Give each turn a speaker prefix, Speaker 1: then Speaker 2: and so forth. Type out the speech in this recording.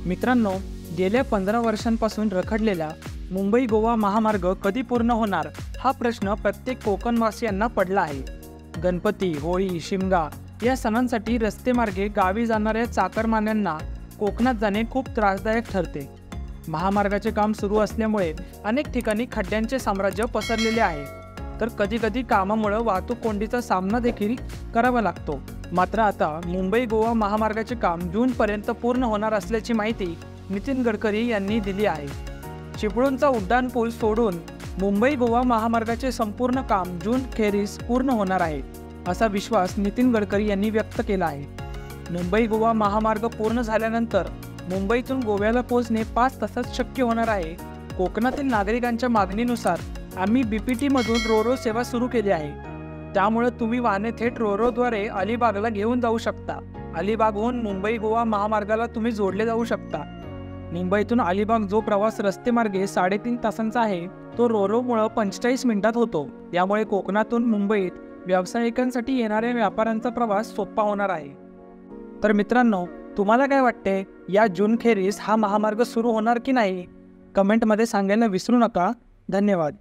Speaker 1: मित्रांनो, गेल्या 15 वर्षांपासून रखडलेला मुंबई गोवा महामार्ग कधी पूर्ण होणार हा प्रश्न प्रत्येक कोकणवासियांना पडला आहे। गणपती, होळी, शिमगा या सणांसाठी रस्तेमार्गे गावी जाणाऱ्या चाकरमान्यांना कोकणात जाणे खूप त्रासदायक ठरते। महामार्गाचे काम सुरू असल्यामुळे अनेक ठिकाणी खड्ड्यांचे साम्राज्य पसरलेले आहे, तर कधी-कधी कामामुळे वाहतूक कोंडीचा सामना देखील करावा लागतो। मात्र आता मुंबई गोवा महामार्गाचे काम जूनपर्यंत पूर्ण होणार असल्याची माहिती नितीन गडकरी यांनी दिली आहे। चिपळूणचा उड्डाणपूल सोडून मुंबई गोवा महामार्गाचे संपूर्ण काम जूनखेरीस पूर्ण होणार आहे, असा विश्वास नितीन गडकरी यांनी व्यक्त केला आहे। मुंबई गोवा महामार्ग पूर्ण झाल्यानंतर मुंबईतून गोव्याला पोहोचणे 5 तासात शक्य होणार आहे। कोकणातील नागरिकांच्या मागणीनुसार आम्ही BPT मधून रोरो सेवा सुरू केली आहे, त्यामुळे तुम्ही वाहने थेट रोरोद्वारे अलिबागला घेऊन जाऊ शकता। अलिबागहून मुंबई गोवा महामार्गाला तुम्ही जोडले जाऊ शकता। मुंबईतून अलिबाग जो प्रवास रस्तेमार्गे 3.5 तासांचा आहे, तो रोरोमुळे 45 मिनिटात होतो। यामुळे कोकणातून मुंबईत व्यावसायिकांसाठी येणाऱ्या व्यापाऱ्यांचा प्रवास सोपा होणार आहे। तर मित्रांनो, तुम्हाला काय वाटते, या जूनखेरीस हा महामार्ग सुरू होणार की नाही? कमेंटमध्ये सांगायला विसरू नका। धन्यवाद।